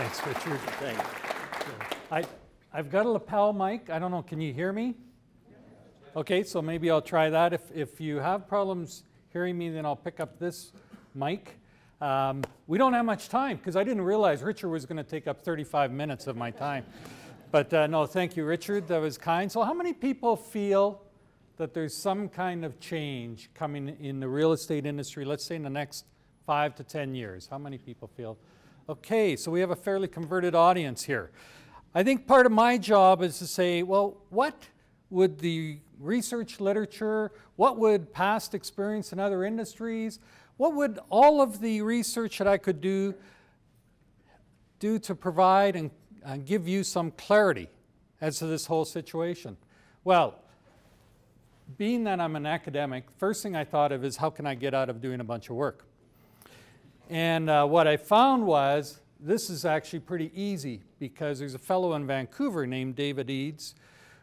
Thanks, Richard. Thanks. I've got a lapel mic. I don't know, can you hear me? Okay, so maybe I'll try that. If you have problems hearing me, then I'll pick up this mic. We don't have much time because I didn't realize Richard was going to take up 35 minutes of my time. But no, thank you, Richard. That was kind. So how many people feel that there's some kind of change coming in the real estate industry, let's say in the next 5 to 10 years? How many people feel? Okay, so we have a fairly converted audience here. I think part of my job is to say, well, what would the research literature, what would past experience in other industries, what would all of the research that I could do to provide and give you some clarity as to this whole situation? Well, being that I'm an academic, first thing I thought of is how can I get out of doing a bunch of work? And what I found was this is actually pretty easy because there's a fellow in Vancouver named David Eads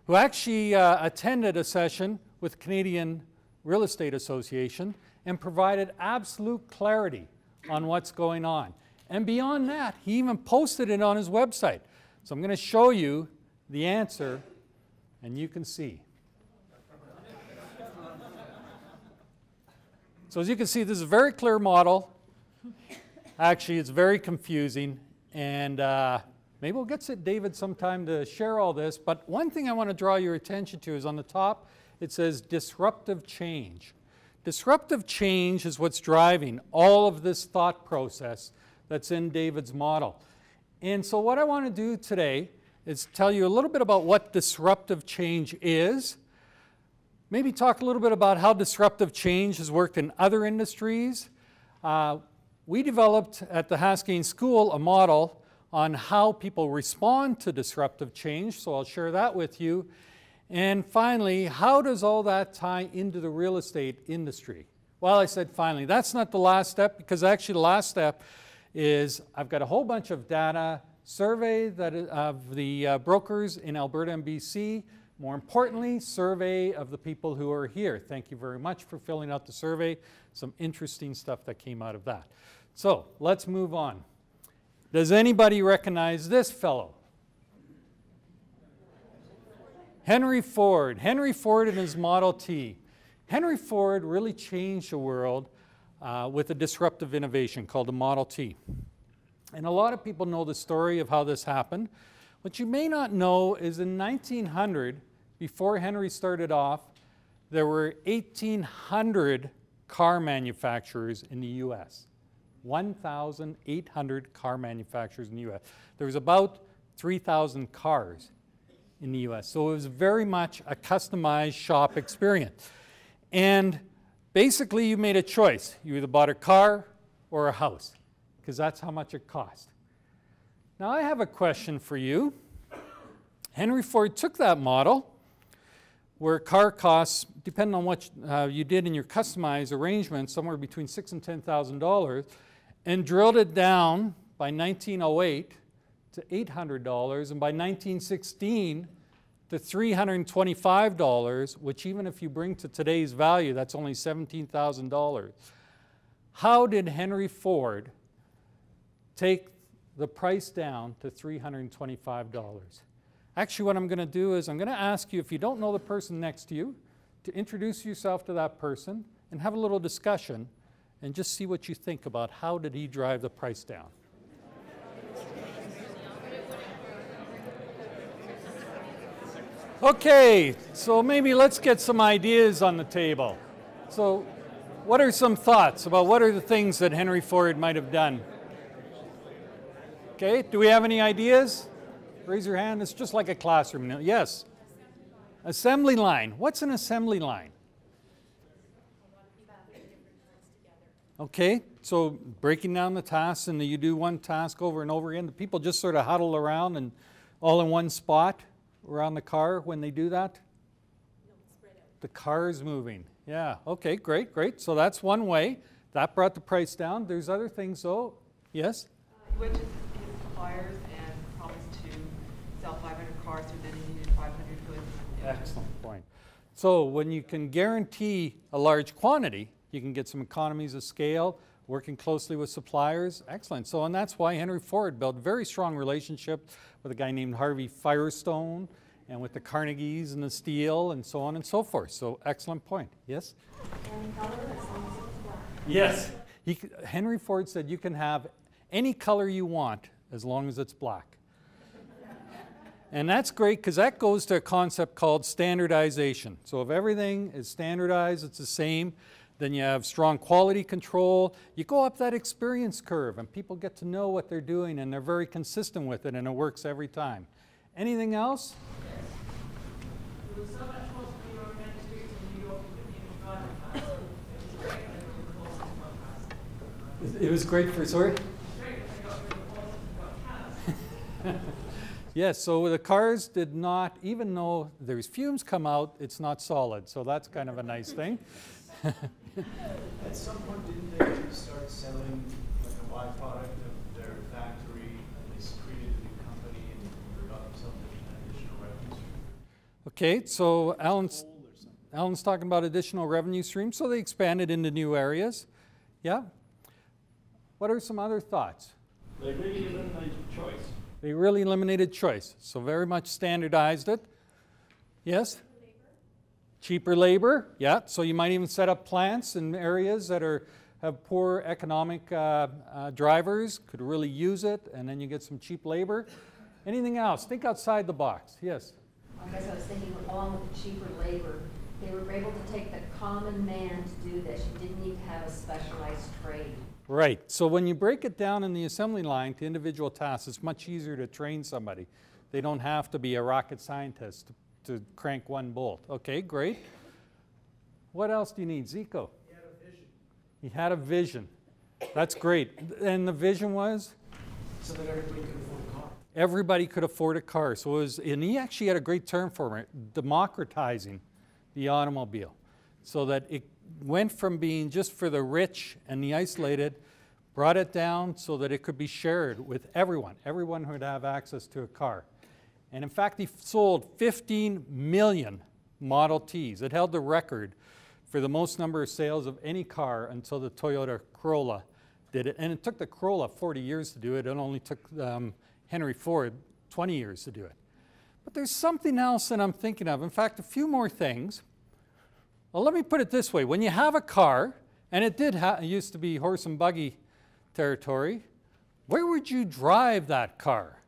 who actually attended a session with Canadian Real Estate Association and provided absolute clarity on what's going on. And beyond that, he even posted it on his website. So I'm going to show you the answer and you can see. So as you can see, this is a very clear model. Actually, it's very confusing, and maybe we'll get to David sometime to share all this, but one thing I want to draw your attention to is on the top, it says disruptive change. Disruptive change is what's driving all of this thought process that's in David's model. And so what I want to do today is tell you a little bit about what disruptive change is, maybe talk a little bit about how disruptive change has worked in other industries. We developed at the Haskayne School a model on how people respond to disruptive change, so I'll share that with you. And finally, how does all that tie into the real estate industry? Well, I said finally. That's not the last step, because actually the last step is I've got a whole bunch of data, survey of the brokers in Alberta and BC. More importantly, survey of the people who are here. Thank you very much for filling out the survey. Some interesting stuff that came out of that. So let's move on. Does anybody recognize this fellow? Henry Ford. Henry Ford and his Model T. Henry Ford really changed the world with a disruptive innovation called the Model T. And a lot of people know the story of how this happened. What you may not know is in 1900, before Henry started off, there were 1,800 car manufacturers in the US. 1,800 car manufacturers in the US. There was about 3,000 cars in the US. So it was very much a customized shop experience. And basically you made a choice. You either bought a car or a house, because that's how much it cost. Now I have a question for you. Henry Ford took that model where car costs, depending on what you did in your customized arrangement, somewhere between $6,000 and $10,000, and drilled it down by 1908 to $800, and by 1916 to $325, which even if you bring to today's value, that's only $17,000. How did Henry Ford take the price down to $325? Actually, what I'm going to do is I'm going to ask you, if you don't know the person next to you, to introduce yourself to that person and have a little discussion and just see what you think about how did he drive the price down. Okay, so maybe let's get some ideas on the table. So what are some thoughts about what are the things that Henry Ford might have done? Okay, do we have any ideas? Raise your hand. It's just like a classroom. Yes. Assembly line. What's an assembly line? Okay, so breaking down the tasks, and you do one task over and over again. The people just sort of huddle around and all in one spot around the car when they do that? The car is moving. Yeah, okay, great, great. So that's one way. That brought the price down. There's other things though. Yes? He went to his suppliers and promised to sell 500 cars, so then he needed 500 goods. Excellent point. So when you can guarantee a large quantity, you can get some economies of scale. working closely with suppliers. Excellent. So, and that's why Henry Ford built a very strong relationship with a guy named Harvey Firestone and with the Carnegies and the steel and so on and so forth. So, excellent point. Yes? And color as long as it's black. Yes. Henry Ford said you can have any color you want as long as it's black. And that's great because that goes to a concept called standardization. So if everything is standardized, it's the same, then you have strong quality control. You go up that experience curve and people get to know what they're doing and they're very consistent with it and it works every time. Anything else? There was so much more to New York than streets in New York with people driving fast. It was great that they were closest to fast. It was great for, sorry? It was great that they got rid of horses and got cars. Yes, so the cars did not, even though there's fumes come out, it's not solid. So that's kind of a nice thing. At some point, didn't they start selling like a byproduct of their factory, and they secreted the new company and got themselves an additional revenue stream? Okay, so Alan's Coal or something. Alan's talking about additional revenue streams, so they expanded into new areas. Yeah? What are some other thoughts? They really eliminated choice. They really eliminated choice, so very much standardized it. Yes? Cheaper labor, yeah. So you might even set up plants in areas that have poor economic drivers, could really use it, and then you get some cheap labor. Anything else? Think outside the box. Yes? I guess I was thinking along with the cheaper labor, they were able to take the common man to do this. You didn't need to have a specialized trade. Right. So when you break it down in the assembly line to individual tasks, it's much easier to train somebody. They don't have to be a rocket scientist to crank one bolt. Okay, great. What else do you need? Zico? He had a vision. He had a vision. That's great. And the vision was? So that everybody could afford a car. Everybody could afford a car. So it was, and he actually had a great term for it, democratizing the automobile. So that it went from being just for the rich and the isolated, brought it down so that it could be shared with everyone. Everyone would have access to a car. And in fact, he sold 15 million Model Ts. It held the record for the most number of sales of any car until the Toyota Corolla did it. And it took the Corolla 40 years to do it. It only took Henry Ford 20 years to do it. But there's something else that I'm thinking of. In fact, a few more things. Well, let me put it this way. When you have a car, and it used to be horse and buggy territory, where would you drive that car?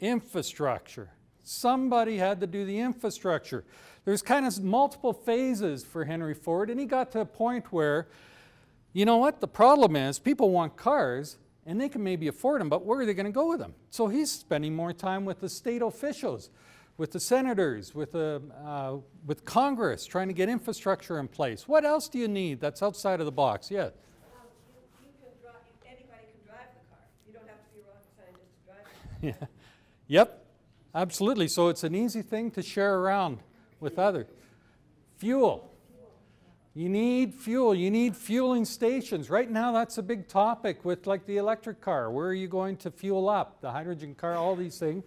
Infrastructure. Somebody had to do the infrastructure. There's kind of multiple phases for Henry Ford, and he got to a point where, you know what, the problem is people want cars, and they can maybe afford them, but where are they going to go with them? So he's spending more time with the state officials, with the senators, with Congress, trying to get infrastructure in place. What else do you need that's outside of the box? Yeah. Anybody can drive the car. You don't have to be a rocket scientist to drive it. Yeah. Yep, absolutely. So it's an easy thing to share around with others. Fuel. You need fuel. You need fueling stations. Right now, that's a big topic with like the electric car. Where are you going to fuel up? The hydrogen car, all these things.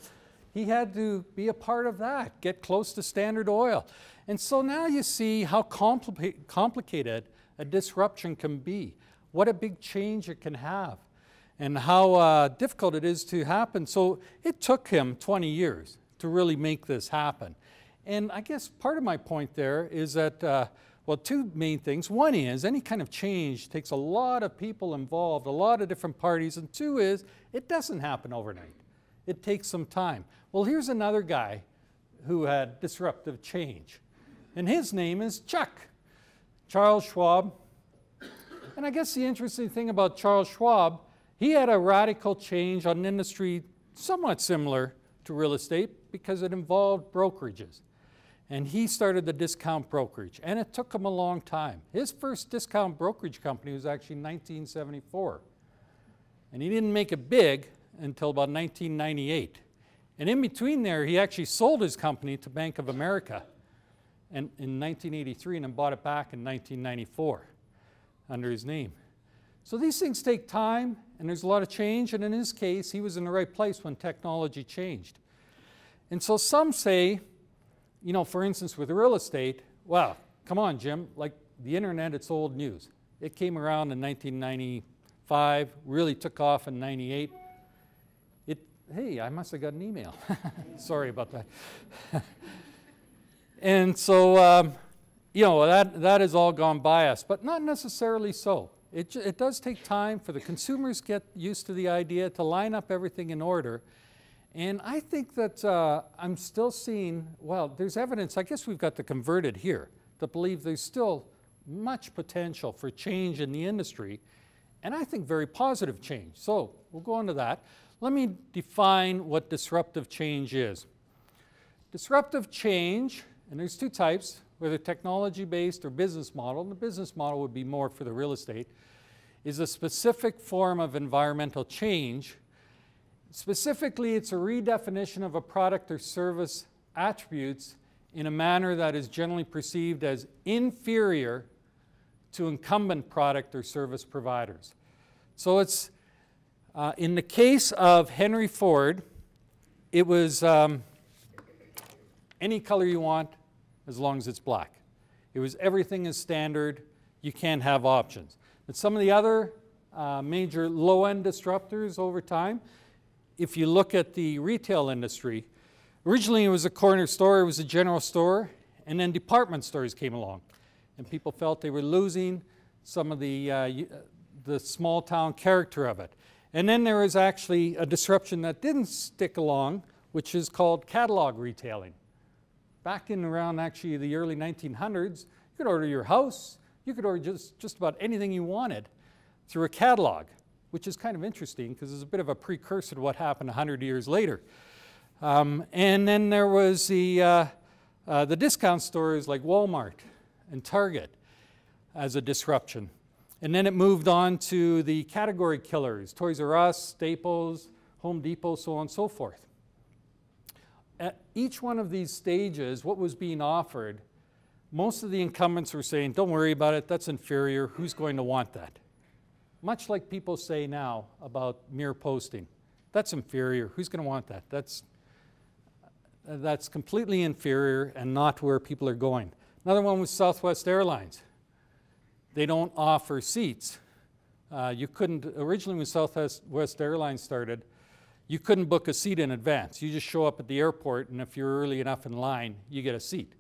He had to be a part of that, get close to Standard Oil. And so now you see how complicated a disruption can be, what a big change it can have, and how difficult it is to happen. So it took him 20 years to really make this happen. And I guess part of my point there is that, well, two main things. One is any kind of change takes a lot of people involved, a lot of different parties. And two is it doesn't happen overnight. It takes some time. Well, here's another guy who had disruptive change. And his name is Chuck, Charles Schwab. And I guess the interesting thing about Charles Schwab, he had a radical change on an industry somewhat similar to real estate because it involved brokerages. And he started the discount brokerage, and it took him a long time. His first discount brokerage company was actually 1974. And he didn't make it big until about 1998. And in between there, he actually sold his company to Bank of America in 1983 and then bought it back in 1994 under his name. So these things take time, and there's a lot of change, and in his case, he was in the right place when technology changed. And so some say, you know, for instance, with real estate, well, come on, Jim, like the internet, it's old news. It came around in 1995, really took off in 98. Hey, I must have got an email. Sorry about that. And so, you know, that has all gone by us, but not necessarily so. It does take time for the consumers to get used to the idea, to line up everything in order. And I think that I'm still seeing, well, there's evidence, I guess we've got the converted here, to believe there's still much potential for change in the industry, and I think very positive change. So we'll go on to that. Let me define what disruptive change is. Disruptive change, and there's two types, whether technology-based or business model, and the business model would be more for the real estate, is a specific form of environmental change. Specifically, it's a redefinition of a product or service attributes in a manner that is generally perceived as inferior to incumbent product or service providers. So it's, in the case of Henry Ford, it was any color you want as long as it's black. It was everything is standard, you can't have options. But some of the other major low-end disruptors over time, if you look at the retail industry, originally it was a corner store, it was a general store, and then department stores came along. And people felt they were losing some of the small town character of it. And then there was actually a disruption that didn't stick along, which is called catalog retailing. Back in around actually the early 1900s, you could order your house, you could order just about anything you wanted through a catalog, which is kind of interesting because it's a bit of a precursor to what happened 100 years later. And then there was the discount stores like Walmart and Target as a disruption. And then it moved on to the category killers, Toys R Us, Staples, Home Depot, so on and so forth. At each one of these stages, what was being offered, most of the incumbents were saying, don't worry about it, that's inferior, who's going to want that? Much like people say now about mere posting. That's inferior, who's going to want that? That's completely inferior and not where people are going. Another one was Southwest Airlines. They don't offer seats. You couldn't, originally when Southwest Airlines started, you couldn't book a seat in advance. You just show up at the airport, and if you're early enough in line, you get a seat.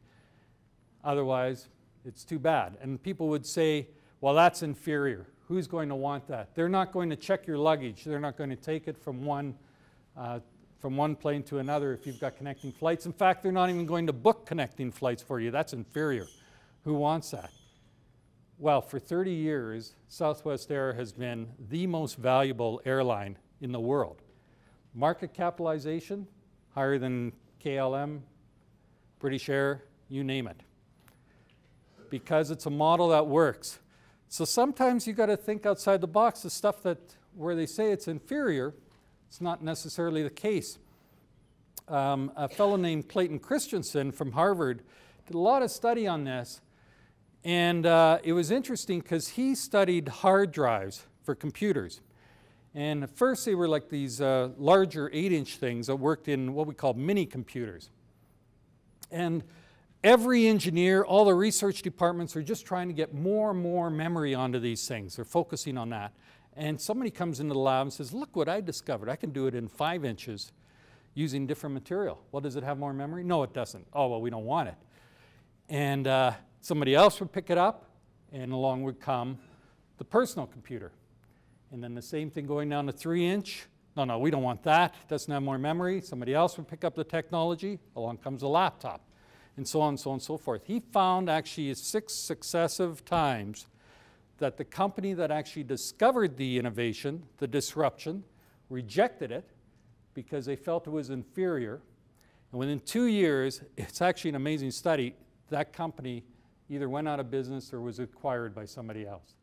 Otherwise, it's too bad. And people would say, well, that's inferior. Who's going to want that? They're not going to check your luggage. They're not going to take it from one plane to another if you've got connecting flights. In fact, they're not even going to book connecting flights for you. That's inferior. Who wants that? Well, for 30 years, Southwest Air has been the most valuable airline in the world. Market capitalization, higher than KLM, British Air, you name it. Because it's a model that works. So sometimes you've got to think outside the box. The stuff that, where they say it's inferior, it's not necessarily the case. A fellow named Clayton Christensen from Harvard did a lot of study on this. And it was interesting because he studied hard drives for computers. And at first they were like these larger 8-inch things that worked in what we call mini computers. And every engineer, all the research departments are just trying to get more and more memory onto these things. They're focusing on that. And somebody comes into the lab and says, look what I discovered. I can do it in 5 inches using different material. Well, does it have more memory? No, it doesn't. Oh, well, we don't want it. And somebody else would pick it up, and along would come the personal computer. And then the same thing going down to 3-inch. No, we don't want that. It doesn't have more memory. Somebody else would pick up the technology. Along comes a laptop, and so on, so on, and so forth. He found actually 6 successive times that the company that actually discovered the innovation, the disruption, rejected it because they felt it was inferior. And within 2 years, it's actually an amazing study, that company either went out of business or was acquired by somebody else.